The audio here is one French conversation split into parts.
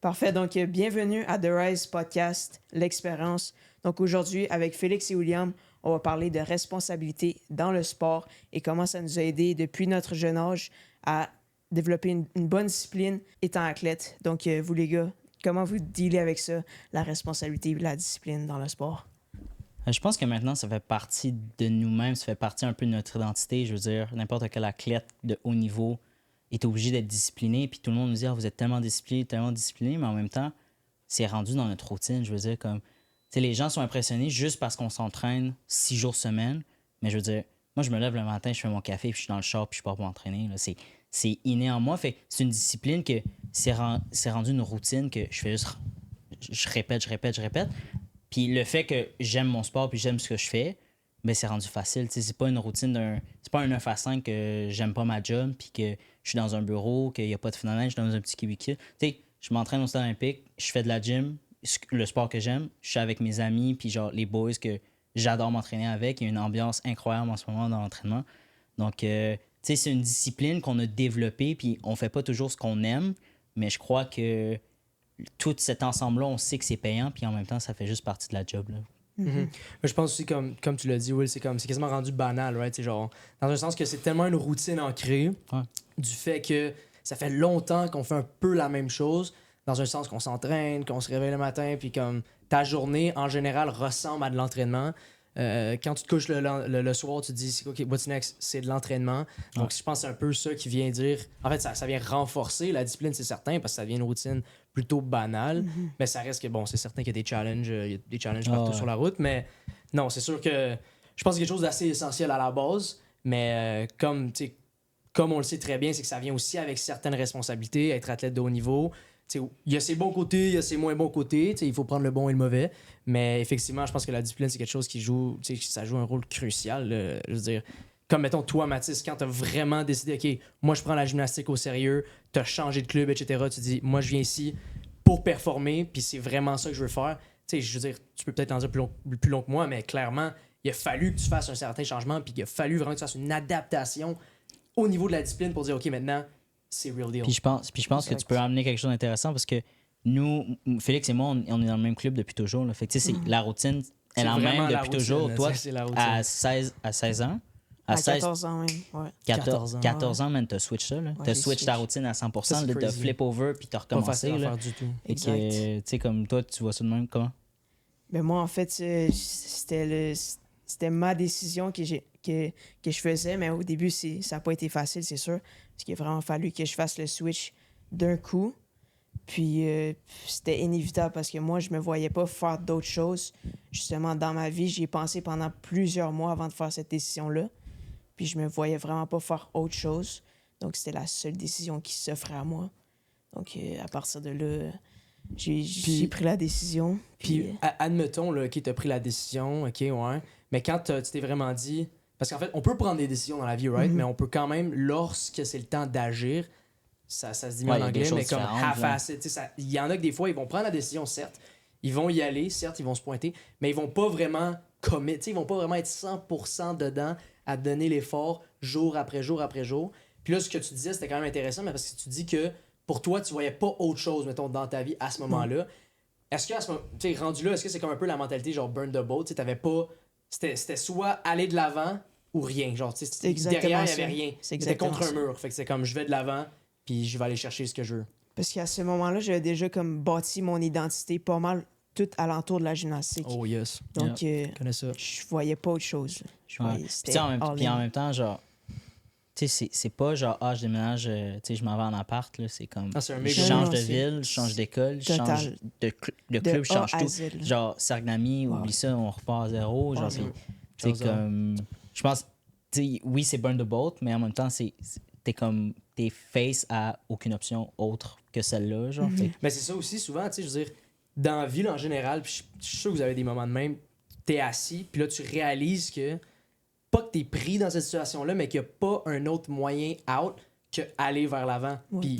Parfait. Donc, bienvenue à The Rise Podcast, l'expérience. Donc, aujourd'hui, avec Félix et William, on va parler de responsabilité dans le sport et comment ça nous a aidé depuis notre jeune âge à développer une bonne discipline étant athlète. Donc, vous les gars, comment vous dealez avec ça, la responsabilité et la discipline dans le sport? Je pense que maintenant, ça fait partie de nous-mêmes, ça fait partie un peu de notre identité. Je veux dire, n'importe quel athlète de haut niveau est obligé d'être discipliné. Puis tout le monde nous dit, ah, vous êtes tellement discipliné, mais en même temps, c'est rendu dans notre routine. Je veux dire, comme, tu sais, les gens sont impressionnés juste parce qu'on s'entraîne 6 jours semaine. Mais je veux dire, moi, je me lève le matin, je fais mon café, puis je suis dans le char, puis je pars pour m'entraîner. Là. C'est inné en moi. Fait c'est une discipline que c'est rendu une routine que je fais juste. Je répète. Puis le fait que j'aime mon sport puis j'aime ce que je fais, ben c'est rendu facile. T'sais, c'est pas une routine c'est pas un 9 à 5 que j'aime pas ma job puis que je suis dans un bureau, qu'il n'y a pas de phénomène, je suis dans un petit cubicule. T'sais, je m'entraîne au stade olympique, je fais de la gym, le sport que j'aime, je suis avec mes amis puis genre les boys que j'adore m'entraîner avec. Il y a une ambiance incroyable en ce moment dans l'entraînement. Donc, c'est une discipline qu'on a développée puis on fait pas toujours ce qu'on aime, mais je crois que tout cet ensemble-là, on sait que c'est payant, puis en même temps, ça fait juste partie de la job. Là. Mais je pense aussi, comme tu l'as dit, Will, c'est quasiment rendu banal, right? C'est genre, dans un sens que c'est tellement une routine ancrée du fait que ça fait longtemps qu'on fait un peu la même chose, dans un sens qu'on s'entraîne, qu'on se réveille le matin, puis comme ta journée, en général, ressemble à de l'entraînement. Quand tu te couches le soir, tu te dis, OK, what's next? C'est de l'entraînement. Donc, je pense que c'est un peu ça qui vient dire... En fait, ça vient renforcer la discipline, c'est certain, parce que ça devient une routine plutôt banale. Mais ça reste que, bon, c'est certain qu'il y a des challenges partout sur la route. Mais non, c'est sûr que je pense que c'est quelque chose d'assez essentiel à la base. Mais comme on le sait très bien, c'est que ça vient aussi avec certaines responsabilités, être athlète de haut niveau. Il y a ses bons côtés, il y a ses moins bons côtés. Il faut prendre le bon et le mauvais. Mais effectivement, je pense que la discipline, c'est quelque chose qui joue, ça joue un rôle crucial. Je veux dire, comme mettons toi, Mathis, quand tu as vraiment décidé, OK, moi je prends la gymnastique au sérieux, tu as changé de club, etc. Tu dis, moi je viens ici pour performer, puis c'est vraiment ça que je veux faire. Je veux dire, tu peux peut-être en dire plus long que moi, mais clairement, il a fallu que tu fasses un certain changement, puis il a fallu vraiment que tu fasses une adaptation au niveau de la discipline pour dire, OK, maintenant, c'est real deal. Puis je pense que tu peux amener quelque chose d'intéressant parce que nous, Félix et moi, on est dans le même club depuis toujours. Là. Fait que, c'est la routine est la même depuis toujours. Toi, à 16 ans, à 14 ans, oui. Ouais. 14 ans, man, t'as switch ça. Là. T'as switch ta routine à 100%, t'as flip over puis t'as recommencé. Pas facile à faire du tout. Et que, tu sais, comme toi, tu vois ça de même, comment? Ben moi, en fait, c'était ma décision que je faisais, mais au début, ça n'a pas été facile, c'est sûr. Parce qu'il a vraiment fallu que je fasse le switch d'un coup. Puis c'était inévitable parce que moi, je me voyais pas faire d'autres choses. Justement, dans ma vie, j'y ai pensé pendant plusieurs mois avant de faire cette décision-là. Puis je me voyais vraiment pas faire autre chose. Donc, c'était la seule décision qui s'offrait à moi. Donc, à partir de là, j'ai pris la décision. Puis admettons là, que tu as pris la décision, OK, ouais. Mais quand tu t'es vraiment dit... Parce qu'en fait, on peut prendre des décisions dans la vie, right? Mais on peut quand même, lorsque c'est le temps d'agir, ça se dit en anglais, mais comme half-assed. Il y en a que des fois, ils vont prendre la décision, certes. Ils vont y aller, certes, ils vont se pointer, mais ils vont pas vraiment commit. Ils vont pas vraiment être 100% dedans à donner l'effort jour après jour après jour. Puis là, ce que tu disais, c'était quand même intéressant, mais parce que tu dis que pour toi, tu voyais pas autre chose, mettons, dans ta vie à ce moment-là. Est-ce que, à ce moment, rendu là, est-ce que c'est comme un peu la mentalité genre burn the boat? T'avais pas... C'était soit aller de l'avant ou rien. Genre, derrière, il n'y avait rien. C'était contre un mur. Fait que c'est comme je vais de l'avant, puis je vais aller chercher ce que je veux. Parce qu'à ce moment-là, j'avais déjà comme bâti mon identité pas mal tout alentour de la gymnastique. Oh yes. Donc, je voyais pas autre chose. Puis en même temps, genre, tu sais, c'est pas genre, je déménage, tu sais, je m'en vais en appart, là. C'est comme, je change de ville, je change d'école, je change de club, je change tout. Genre, Sargnami, oublie ça, on repart à zéro. Genre, c'est comme, je pense, tu sais, oui, c'est burn the boat, mais en même temps, t'es face à aucune option autre que celle-là, genre. Mais c'est ça aussi, souvent, tu sais, je veux dire, dans la ville en général, puis je suis sûr que vous avez des moments de même, t'es assis, puis là, tu réalises que, pas que t'es pris dans cette situation-là, mais qu'il n'y a pas un autre moyen out que aller vers l'avant, puis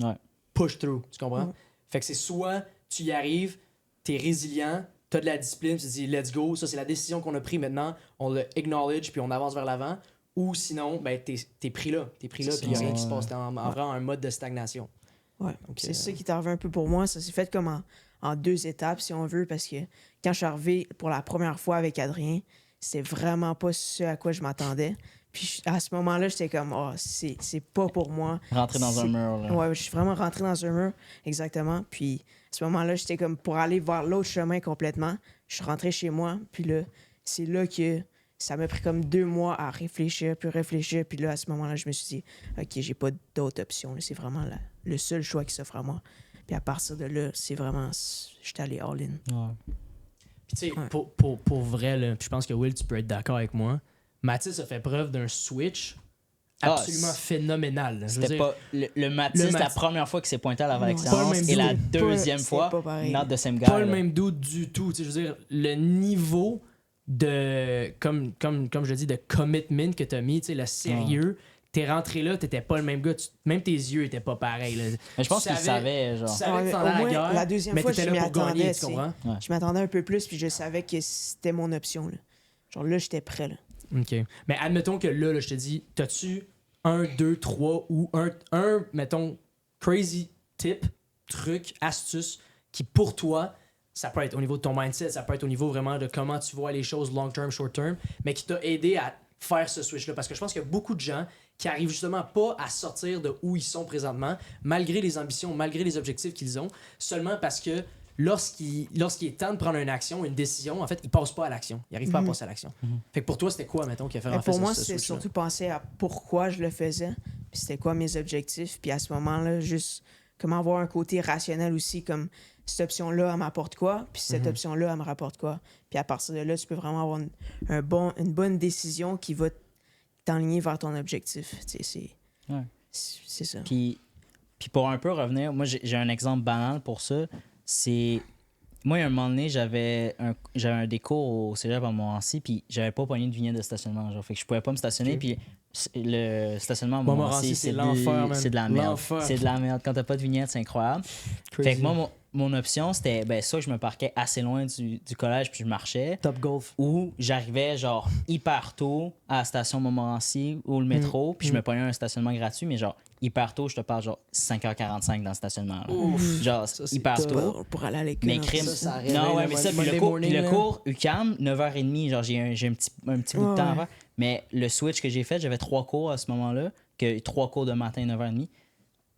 push through, tu comprends? Fait que c'est soit tu y arrives, t'es résilient, t'as de la discipline, tu te dis let's go, ça c'est la décision qu'on a prise maintenant, on le acknowledge, puis on avance vers l'avant, ou sinon, ben t'es pris là, puis il n'y a rien qui se passe, t'es en vraiment un mode de stagnation. Ouais. Donc, C'est ça qui est arrivé un peu pour moi. Ça s'est fait comme en 2 étapes, si on veut, parce que quand je suis arrivé pour la première fois avec Adrien, c'était vraiment pas ce à quoi je m'attendais. Puis à ce moment-là, j'étais comme, oh, c'est pas pour moi. Rentrer dans un mur, là. Ouais, je suis vraiment rentré dans un mur, exactement. Puis à ce moment-là, j'étais comme pour aller vers l'autre chemin complètement. Je suis rentré chez moi, puis là, c'est là que ça m'a pris comme 2 mois à réfléchir. Puis là, à ce moment-là, je me suis dit, OK, j'ai pas d'autre option. Là. C'est vraiment le seul choix qui s'offre à moi. Puis à partir de là, c'est vraiment, j'étais allé all-in. Ouais. Puis tu sais, Ouais. pour vrai, là, puis je pense que Will, tu peux être d'accord avec moi. Mathis a fait preuve d'un switch absolument phénoménal. là. Je veux C'était dire, pas. Le Matisse, le la Matisse- première fois qu'il s'est pointé à la Ouais. excellence. Pas le même Et la dude. deuxième C'est fois, pas pareil. not the same guy. pas le là. même doute du tout. Tu sais, je veux dire, le niveau de, comme je le dis, de commitment que tu as mis, tu sais, le sérieux, t'es rentré là, t'étais pas le même gars. Même tes yeux étaient pas pareils. Là. Mais je pense Tu qu'il savait, Tu genre. savais que Ouais, t'en au allais à la moins, guerre, la deuxième mais fois, t'étais je là m'y pour gagner, attendais, tu tu sais. comprends? Je m'attendais un peu plus, puis je savais que c'était mon option. Là. Genre là, j'étais prêt. Là. OK. Mais admettons que là, je te dis, t'as-tu 1, 2, 3 ou un, mettons, crazy tip, truc, astuce, qui pour toi, ça peut être au niveau de ton mindset, ça peut être au niveau vraiment de comment tu vois les choses long term, short term, mais qui t'a aidé à faire ce switch-là. Parce que je pense qu'il y a beaucoup de gens qui arrivent justement pas à sortir de où ils sont présentement, malgré les ambitions, malgré les objectifs qu'ils ont, seulement parce que lorsqu'il est temps de prendre une action, une décision, en fait, ils passent pas à l'action. Ils arrivent pas à passer à l'action. Fait que pour toi, c'était quoi, mettons, qui a fait Mais en fait pour moi, ce c'est switch-là? surtout penser à pourquoi je le faisais, puis c'était quoi mes objectifs, puis à ce moment-là, juste comment avoir un côté rationnel aussi, comme cette option-là, elle m'apporte quoi, puis cette option-là, elle me rapporte quoi. Puis à partir de là, tu peux vraiment avoir une bonne décision qui va t'enligner vers ton objectif. Tu sais, Ouais. c'est ça. Puis pour un peu revenir, moi j'ai un exemple banal pour ça. C'est. Moi, il y a un moment donné, j'avais un déco au cégep à Montmorency, puis j'avais pas pogné de vignette de stationnement. Genre, fait que je pouvais pas me stationner, Ok. puis le stationnement à Montmorency, Montmorency, c'est l'enfer, man. c'est de la merde. L'enfer. C'est de la merde. Quand t'as pas de vignette, c'est incroyable. Fait que moi, mon option, c'était soit je me parquais assez loin du collège, puis je marchais, Top Golf. ou j'arrivais genre hyper tôt à la station Montmorency ou le métro, puis je me pognais un stationnement gratuit, mais genre hyper tôt, je te parle genre 5h45 dans le stationnement. là. Genre Ça, c'est hyper top. tôt. Pour aller à l'école. Mais crime. Ça réveille Non, ouais, le mais ça, puis Monday le cours, morning, puis le là. cours UQAM, 9h30, genre j'ai un petit bout de Ouais, temps à ouais. faire. Mais le switch que j'ai fait, j'avais 3 cours à ce moment-là, que 3 cours de matin, 9h30.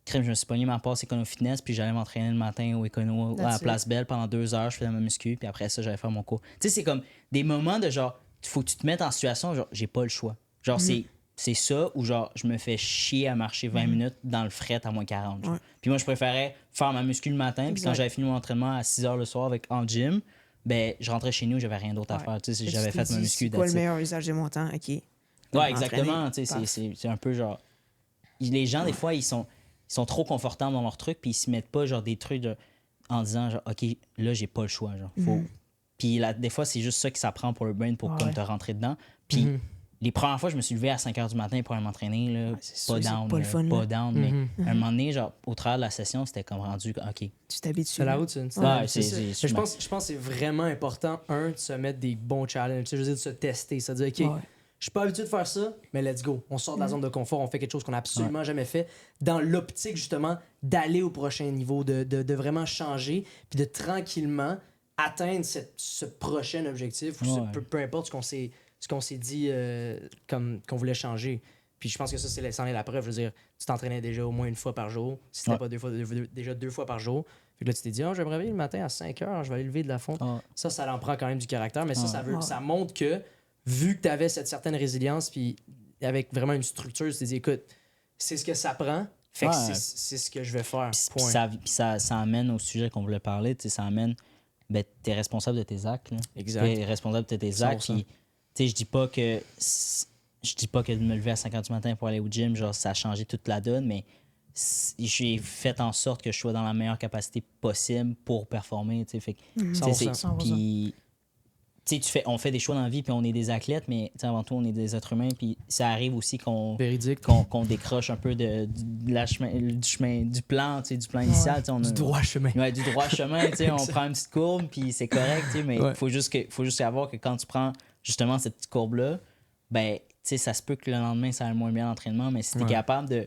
Crime, je me suis pogné ma passe Econo Fitness, puis j'allais m'entraîner le matin au Econo à la That's it. Place Belle pendant 2 heures, je faisais ma muscu, puis après ça, j'allais faire mon cours. Tu sais, c'est comme des moments de genre, faut que tu te mettes en situation, genre, j'ai pas le choix. Genre, c'est ça, ou genre, je me fais chier à marcher 20 minutes dans le fret à moins 40. genre. Ouais. Puis moi, je préférais faire ma muscu le matin, puis quand Exact. j'avais fini mon entraînement à 6 h le soir en gym, ben, je rentrais chez nous, j'avais rien d'autre à Ouais. faire. Tu sais, Puis j'avais tu t'es fait ma dit, muscu. C'est quoi that's le it. meilleur usage de mon temps? OK. Ouais, exactement. Tu sais, Parfait. c'est un peu genre. Les gens, des fois, ils sont trop confortables dans leur truc, puis ils se mettent pas genre des trucs en disant, genre, OK, là, j'ai pas le choix. Genre, faut. Puis là, des fois, c'est juste ça que ça prend pour le brain pour Ouais. comme te rentrer dedans. Puis les premières fois, je me suis levé à 5 h du matin pour aller m'entraîner. Là, c'est sûr, pas c'est down. pas le là, fun, pas là. down. Mais à un moment donné, genre, au travers de la session, c'était comme rendu, OK. Tu t'habitues. C'est la là. routine. Ouais, c'est c'est- ça. c'est- Mais je pense que c'est vraiment important, de se mettre des bons challenges. Tu sais, je veux dire, de se tester. C'est-à-dire, OK, Ouais. je suis pas habitué de faire ça, mais let's go. On sort de la zone de confort, on fait quelque chose qu'on n'a absolument jamais fait, dans l'optique, justement, d'aller au prochain niveau, de vraiment changer, puis de tranquillement atteindre ce prochain objectif, ou Ouais. peu importe ce qu'on s'est dit comme qu'on voulait changer. Puis je pense que ça, c'en est la preuve. Je veux dire, tu t'entraînais déjà au moins une fois par jour. Si c'était Ouais. pas déjà 2 fois par jour. Puis là, tu t'es dit, je vais me réveiller le matin à 5 h, je vais aller lever de la fonte. Ouais. Ça en prend quand même du caractère, mais ça Ouais. ça montre que, vu que tu avais cette certaine résilience, puis avec vraiment une structure, tu t'es dit, écoute, c'est ce que ça prend, fait que Ouais. c'est ce que je vais faire. Puis ça amène au sujet qu'on voulait parler. Tu sais, ça amène. Ben, t'es responsable de tes actes. Là. Exact. T'es responsable de tes actes. 100%. Puis, tu sais, je dis pas que de me lever à 5 h du matin pour aller au gym, genre, ça a changé toute la donne, mais j'ai fait en sorte que je sois dans la meilleure capacité possible pour performer. Tu sais, fait que, tu sais, 100%. puis, tu sais, on fait des choix dans la vie, puis on est des athlètes, mais tu sais, avant tout, on est des êtres humains, puis ça arrive aussi qu'on Véridique. décroche un peu du plan initial. Tu sais, on a- Du droit chemin. Ouais, du droit chemin, tu sais, on prend une petite courbe, puis c'est correct, tu sais, mais il Ouais. faut juste savoir que quand tu prends justement cette petite courbe-là, ben, tu sais, ça se peut que le lendemain, ça aille moins bien l'entraînement, mais si tu es Ouais. capable de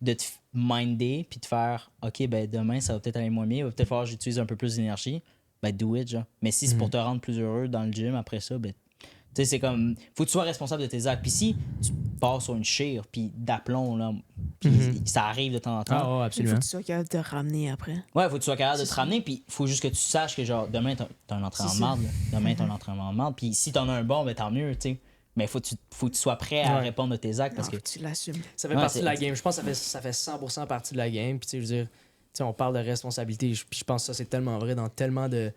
de te minder puis de faire OK, ben demain, ça va peut-être aller moins bien, il va peut-être falloir que j'utilise un peu plus d'énergie. Ben, do it, genre. Mais si c'est pour te rendre plus heureux dans le gym après ça, ben, tu sais, c'est comme. Faut que tu sois responsable de tes actes. Puis si tu pars sur une chire, puis d'aplomb, là, puis ça arrive de temps en temps. Ah, ouais, Il faut absolument. que tu sois capable de te ramener après. Ouais, faut que tu sois capable de te ramener, puis faut juste que tu saches que, genre, demain, t'as un entraînement de marde. Demain, t'as un entraînement de marde. Puis si t'en as un bon, ben tant mieux, tu sais. Mais faut que tu sois prêt à répondre de tes actes parce que. Faut que tu l'assumes. Ça fait partie de la game. Je pense que ça fait 100% partie de la game. Puis, tu sais, je veux dire, tu sais, on parle de responsabilité. Puis, je pense que ça, c'est tellement vrai dans tellement de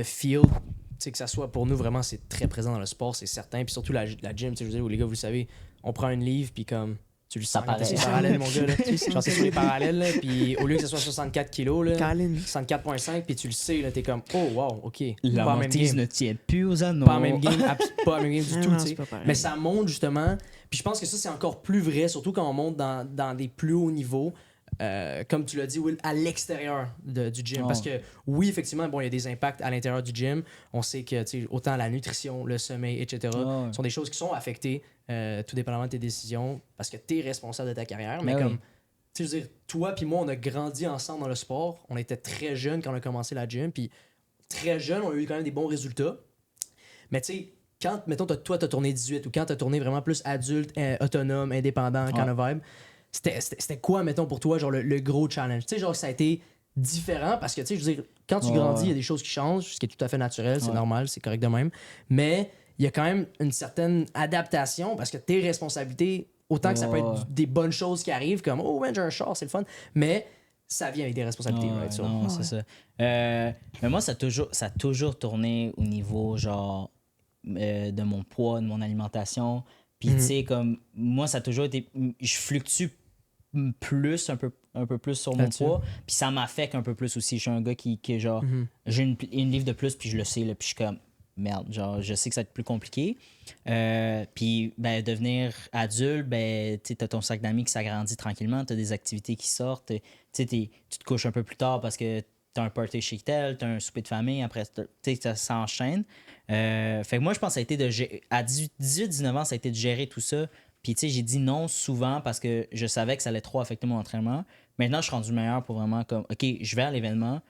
fields. Tu sais, que ça soit pour nous, vraiment, c'est très présent dans le sport, c'est certain. Puis surtout la gym, tu sais, je veux dire, où les gars, vous le savez, on prend une livre, puis comme. Tu le sens, c'est parallèle, mon gars. Là. Genre, c'est sur les parallèles, là, puis au lieu que ce soit 64 kilos, là, 64,5, puis tu le sais, là, t'es comme, oh, wow, OK. La mentise ne tient plus aux anneaux. Pas la même game, pas la même game du tout, non, tu sais. c'est pas pareil. Mais ça monte, justement. Puis je pense que ça, c'est encore plus vrai, surtout quand on monte dans des plus hauts niveaux. Comme tu l'as dit, Will, à l'extérieur du gym. Oh. Parce que oui, effectivement, bon, il y a des impacts à l'intérieur du gym. On sait que autant la nutrition, le sommeil, etc. sont des choses qui sont affectées, tout dépendamment de tes décisions, parce que tu es responsable de ta carrière. Mais comme, tu sais, je veux dire, toi puis moi, on a grandi ensemble dans le sport. On était très jeunes quand on a commencé la gym. Puis très jeunes, on a eu quand même des bons résultats. Mais tu sais, quand, mettons, toi, t'as tourné 18 ou quand t'as tourné vraiment plus adulte, autonome, indépendant, kind of vibe, c'était quoi, mettons, pour toi, genre le gros challenge? Tu sais, genre, ça a été différent parce que, tu sais, je veux dire, quand tu grandis, il y a des choses qui changent, ce qui est tout à fait naturel, c'est normal, c'est correct de même. Mais il y a quand même une certaine adaptation parce que tes responsabilités, autant que ça peut être des bonnes choses qui arrivent, comme, oh, man, j'ai un char, c'est le fun, mais ça vient avec des responsabilités, right? So. Non, c'est ça. Mais moi, ça a toujours tourné au niveau, genre, de mon poids, de mon alimentation. Puis, tu sais, comme, moi, ça a toujours été. Je fluctue plus, un peu plus sur mon poids. Puis ça m'affecte un peu plus aussi. Je suis un gars qui genre, j'ai une livre de plus, puis je le sais, là, puis je suis comme, merde, genre, je sais que ça va être plus compliqué. Puis, ben, devenir adulte, ben, tu as ton sac d'amis qui s'agrandit tranquillement, tu as des activités qui sortent, tu te couches un peu plus tard parce que tu as un party chez tel, tu as un souper de famille, après, ça s'enchaîne. Fait que moi, je pense que ça a été à 18-19 ans, ça a été de gérer tout ça. Puis, tu sais, j'ai dit non souvent parce que je savais que ça allait trop affecter mon entraînement. Maintenant, je suis rendu meilleur pour vraiment comme, OK, je vais à l'événement,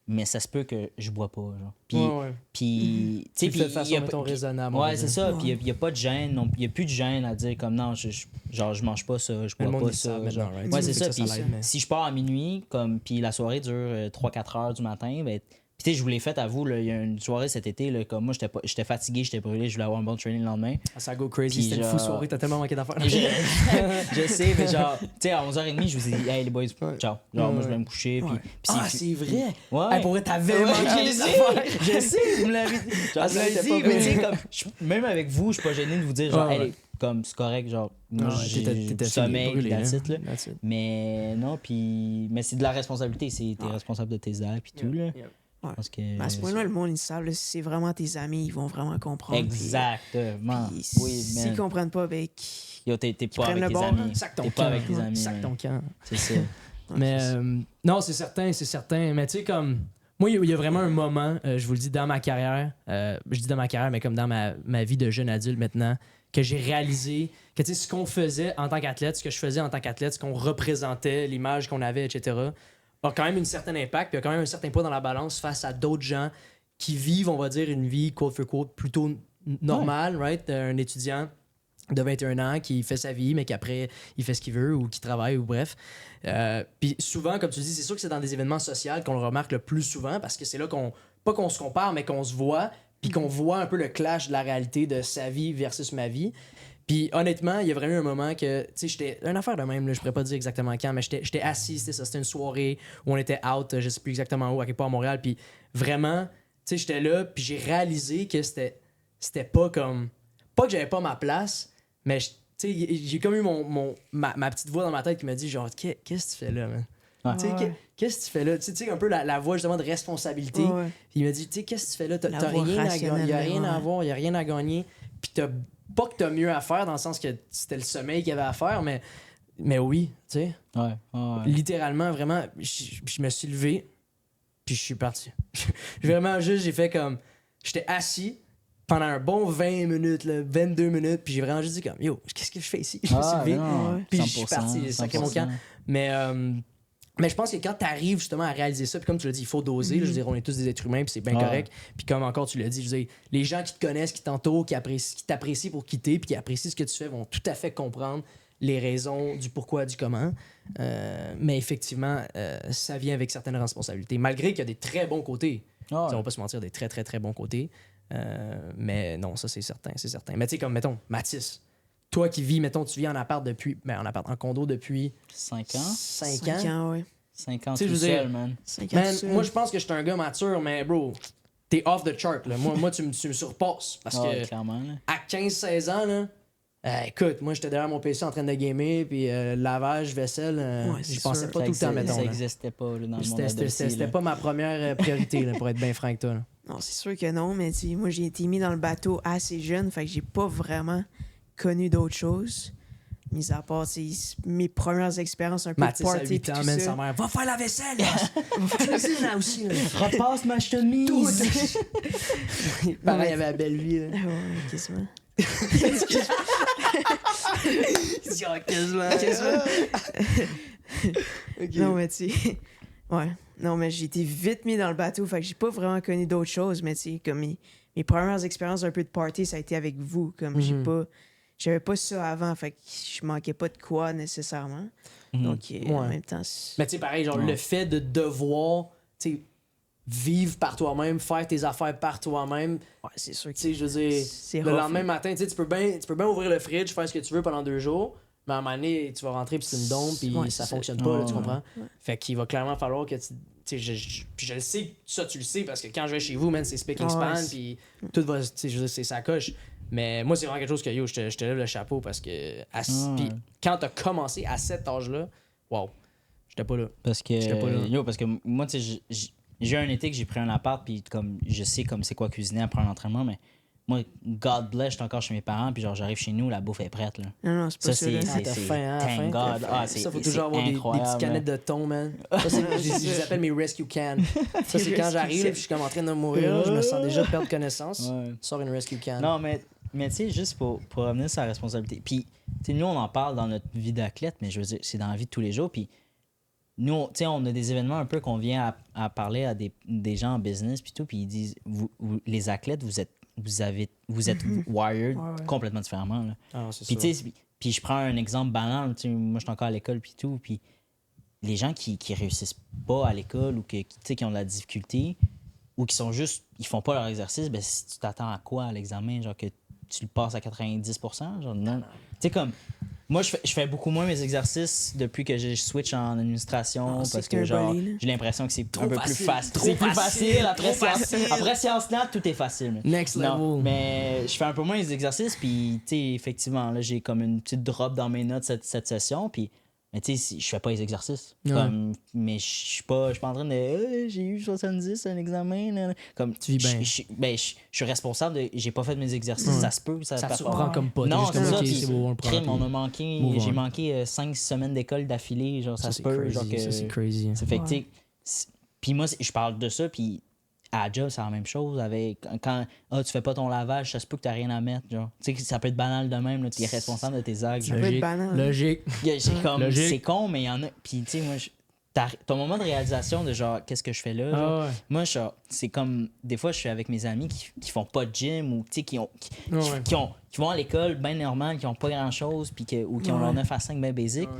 mais ça se peut que je bois pas, genre. Puis, tu sais, puis de façon, mettons, raisonnable. Ouais, c'est ça. Puis, il n'y a pas de gêne, il n'y a plus de gêne à dire comme, non, je mange pas ça, je bois pas ça. Genre. Right? Ouais, c'est ça. Puis, mais... si je pars à minuit, comme, puis la soirée dure 3-4 heures du matin, ben, puis, tu sais, je vous l'ai fait à vous, là, il y a une soirée cet été, là, comme moi, j'étais fatigué, j'étais brûlé, je voulais avoir un bon training le lendemain. Ça go crazy, c'était une fou soirée, t'as tellement manqué d'affaires. Je sais, mais genre, tu sais, à 11h30, je vous ai dit, hey les boys, ciao. Genre, moi, je vais me coucher. Puis, c'est vrai! Ouais. Hey, pour vrai, t'avais manqué les affaires! Je sais, vous me l'avez dit. Genre, mais tu sais, comme, même avec vous, je suis pas gêné de vous dire, genre, hey, comme, c'est correct, genre, moi, j'ai du sommeil, puis that's it, là. Mais non, puis, mais c'est de la responsabilité, t'es responsable de tes actes, puis tout, là. Ouais. Parce que, à ce point-là, le monde, ils savent, là, si c'est vraiment tes amis, ils vont vraiment comprendre. Exactement. Puis, oui, s'ils comprennent pas, ben, yo, t'es pas prennent avec le tes bord, amis. T'es pas avec tes amis. Sac ton camp. C'est ça. Mais non, c'est certain. Mais tu sais, comme. Moi, il y a vraiment un moment, je vous le dis, dans ma carrière, je dis dans ma carrière, mais comme dans ma vie de jeune adulte maintenant, que j'ai réalisé que tu sais, ce qu'on faisait en tant qu'athlète, ce que je faisais en tant qu'athlète, ce qu'on représentait, l'image qu'on avait, etc., a quand même un certain impact, puis a quand même un certain poids dans la balance face à d'autres gens qui vivent, on va dire, une vie, quote for quote, plutôt normale, right? Un étudiant de 21 ans qui fait sa vie, mais qu'après, il fait ce qu'il veut ou qui travaille ou bref. Puis souvent, comme tu dis, c'est sûr que c'est dans des événements sociaux qu'on le remarque le plus souvent parce que c'est là pas qu'on se compare, mais qu'on se voit, puis qu'on voit un peu le clash de la réalité de sa vie versus ma vie. Puis honnêtement, il y a vraiment eu un moment que, tu sais, j'étais une affaire de même, là, je pourrais pas dire exactement quand, mais j'étais assis, c'était une soirée où on était out, je sais plus exactement où, à quelque part à Montréal, puis vraiment, tu sais, j'étais là, puis j'ai réalisé que c'était pas comme, pas que j'avais pas ma place, mais tu sais, j'ai comme eu ma petite voix dans ma tête qui m'a dit genre, qu'est-ce que tu fais là, man? Tu sais, qu'est-ce que tu fais là? Tu sais, un peu la voix justement de responsabilité. Puis il m'a dit, tu sais, qu'est-ce que tu fais là? T'as rien à gagner, il y a rien à avoir, il y a rien à gagner, puis pas que t'as mieux à faire dans le sens que c'était le sommeil qu'il y avait à faire, mais oui, tu sais. Littéralement, vraiment, je me suis levé, puis je suis parti. Vraiment, juste, j'ai fait comme... J'étais assis, pendant un bon 20 minutes, là, 22 minutes, puis j'ai vraiment juste dit comme, yo, qu'est-ce que je fais ici? Je me suis Ah, levé, non, puis je suis parti, j'ai sacré mon 100%. camp. Mais je pense que quand tu arrives justement à réaliser ça, puis comme tu l'as dit, il faut doser. Là, je veux dire, on est tous des êtres humains, puis c'est bien Ouais. correct. Puis comme encore tu l'as dit, je veux dire, les gens qui te connaissent, qui t'entourent, qui t'apprécient pour quitter, puis qui apprécient ce que tu fais, vont tout à fait comprendre les raisons du pourquoi, du comment. Mais effectivement, ça vient avec certaines responsabilités. Malgré qu'il y a des très bons côtés. Ah, On va pas se mentir, des très, très, très bons côtés. Mais non, ça, c'est certain, c'est certain. Mais tu sais, comme, mettons, Mathis, toi qui vis, mettons, tu vis en appart depuis... Ben, en condo depuis... 5 ans? 5 5 ans. ans, ouais. 5 ans Tu sais, tout je veux dire, seul, man. 5 ans Man, tout seul. moi, je pense que je suis un gars mature, mais bro, t'es off the chart, là. Moi tu me surpasses. Parce Ah, que clairement, là. à 15-16 ans, là... écoute, moi j'étais derrière mon PC en train de gamer, puis lavage, vaisselle, Ouais, j'y c'est pensais sûr. pas tout le temps, mettons. Ça là. n'existait pas là, dans le monde C'était adolescent. pas ma première priorité, là, pour être bien franc avec toi. Là. Non, c'est sûr que non, mais tu sais, moi, j'ai été mis dans le bateau assez jeune, fait que j'ai pas vraiment connu d'autres choses. Mis à part, tu sais, mes premières expériences un peu Mathis, de à party 8 pis ans, tout man, ça. sa mère, va faire la vaisselle, là! Va faire la vaisselle, là, aussi, là. Repasse ma chemise! Pareil, il y avait la belle vie, là. Ah ouais, quasiment. Non, mais tu sais... Ouais. Non, mais j'ai été vite mis dans le bateau, fait que j'ai pas vraiment connu d'autres choses, mais tu sais, comme mes premières expériences un peu de party, ça a été avec vous. Comme j'avais pas ça avant, fait que je manquais pas de quoi nécessairement. Donc, en Ouais. même temps... Mais tu sais, pareil, genre, Ouais. le fait de devoir, tu sais, vivre par toi-même, faire tes affaires par toi-même, Ouais, c'est sûr que tu sais, je veux dire, c'est le rough, lendemain là. matin, tu sais, tu peux bien ouvrir le fridge, faire ce que tu veux pendant 2 jours, mais à un moment donné, tu vas rentrer puis c'est une dompe puis Ouais, ça c'est fonctionne ça. pas, là, Ouais, tu ouais. comprends? Fait qu'il va clairement falloir que tu sais, puis je le sais, ça tu le sais, parce que quand je vais chez vous, man, c'est speaking Ouais, span, c'est- puis tout va, tu sais, je veux dire, c'est sa coche. Mais moi, c'est vraiment quelque chose que, yo, je te lève le chapeau parce que, puis quand t'as commencé à cet âge-là, wow, j'étais pas là. Parce que, J'étais pas là. parce que moi, tu sais, j'ai eu un été que j'ai pris un appart, puis comme je sais comme c'est quoi cuisiner après un entraînement, mais moi, God bless, j'étais encore chez mes parents, puis genre j'arrive chez nous, la bouffe est prête, là. Non, non, c'est pas Ça, ça. c'est- là. Ah, t'as faim, hein, thank faim, God. t'as Ah, faim. c'est- Ça, faut c'est toujours avoir des incroyable, petites canettes de thon, man. Ça, je les appelle mes rescue cans. Ça, c'est quand Rescue j'arrive, là, puis je suis comme en train de mourir, là, je me sens déjà perdre connaissance. Ouais. Sors une rescue can. Non, mais tu sais, juste pour revenir sur la responsabilité. Puis, tu sais, nous, on en parle dans notre vie d'athlète, mais je veux dire, c'est dans la vie de tous les jours. Puis, nous, tu sais, on a des événements un peu qu'on vient à parler à des gens en business, puis tout, puis ils disent, vous, les athlètes, vous êtes wired Ouais, ouais. complètement différemment, là. Ah, c'est Puis, ça. tu sais, puis je prends un exemple banal. Tu sais, moi, je suis encore à l'école, puis tout. Puis les gens qui réussissent pas à l'école ou tu sais, qui ont de la difficulté ou qui sont juste, ils font pas leur exercice, ben si tu t'attends à quoi à l'examen? Genre que tu le passes à 90%? Genre non. Tu sais, comme, moi, je fais beaucoup moins mes exercices depuis que je switch en administration Ah, c'est parce que, qu'un genre, bolé, là. j'ai l'impression que c'est Trop un peu facile, plus facile. trop C'est plus facile, facile. Après, trop facile. après Sciences Nat, tout est facile. Next Non, level. mais je fais un peu moins les exercices, puis, tu sais, effectivement, là, j'ai comme une petite drop dans mes notes cette session, puis, mais tu sais, je fais pas les exercices. Ouais. Comme, mais je suis pas en train de j'ai eu 70 un examen. Là. Comme, Tu vis bien. je suis responsable de. J'ai pas fait mes exercices, ça se peut. Ça Ça te performe. surprend comme pas. T'es Non, juste c'est comme, ça. ok, Puis, c'est beau, on le prend. crime, puis- on a manqué. Move on. J'ai manqué 5 semaines d'école d'affilée. Genre, ça se c'est peut. crazy, Genre que, ça, c'est crazy. ça fait que, tu sais, puis moi, je parle de ça, puis à la job, c'est la même chose. Avec, quand tu fais pas ton lavage, ça se peut que t'as rien à mettre. Genre. Tu sais, ça peut être banal de même. Tu es responsable de tes actes. Ça peut être banal. Logique. C'est comme, Logique. c'est con, mais il y en a. Puis, tu sais, moi, ton moment de réalisation de genre, qu'est-ce que je fais là? genre, Ah ouais. moi, c'est comme, des fois, je suis avec mes amis qui font pas de gym ou, tu sais, qui Ouais. vont à l'école bien normal, qui ont pas grand-chose, puis ou qui ont leur 9 à 5 bien basic. Ouais.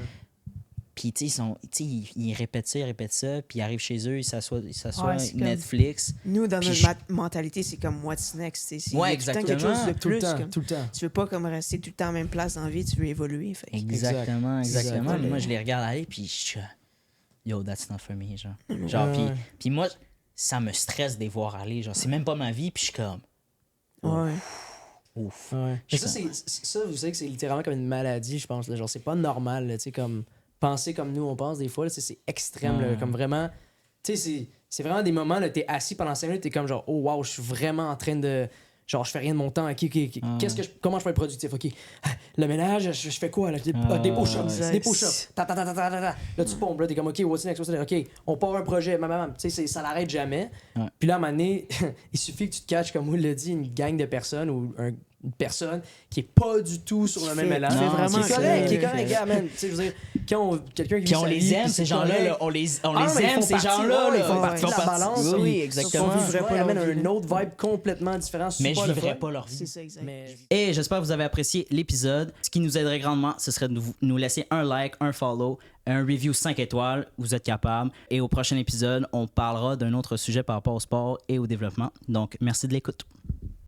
Puis, tu sais, ils répètent ça, puis ils arrivent chez eux, ils s'assoient Ouais, c'est comme- Netflix. Nous, dans Puis notre mentalité, c'est comme what's next. C'est Ouais, il y a tout le temps quelque exactement. chose de Tout le plus. temps, comme- tout le temps. Tu veux pas comme rester tout le temps à la même place dans la vie, tu veux évoluer. Fait que- Exactement. Exact. Moi, je les regarde aller, puis je suis yo, that's not for me, genre. Genre, Ouais. puis moi, ça me stresse de les voir aller, genre, c'est même pas ma vie, puis je suis comme, Ouais. ouf. Ouais. Mais ça, vous savez que c'est littéralement comme une maladie, je pense. Là. Genre, c'est pas normal, là, tu sais, comme penser comme nous on pense des fois, là, tu sais, c'est extrême, là, Ouais. comme vraiment. Tu sais, c'est vraiment des moments, là, t'es assis pendant 5 minutes, t'es comme genre, oh wow, je suis vraiment en train de. Genre, je fais rien de mon temps. Comment je peux être productif? OK. Le ménage, je fais quoi? Là? Des push-ups. Des push-ups. Là, tu pompes. Là, t'es comme, OK, what's next? OK, on part un projet. Tu sais, ça l'arrête jamais. Puis là, à un moment donné, il suffit que tu te catches, comme Will l'a dit, une gang de personnes ou une personne qui est pas du tout sur le même élan. Qui est correct, gars, man. Tu sais, je veux dire, quelqu'un qui puis on les aime, ces gens-là, là, on les aime, ces gens-là. Ils font partie de la balance. Oui, exactement. Ils vivraient pas un autre vibe complètement différent. Mais je vivrais pas leur vie. C'est ça, exact. Et j'espère que vous avez apprécié l'épisode. Ce qui nous aiderait grandement, ce serait de nous laisser un like, un follow, un review 5 étoiles. Vous êtes capable. Et au prochain épisode, on parlera d'un autre sujet par rapport au sport et au développement. Donc, merci de l'écoute.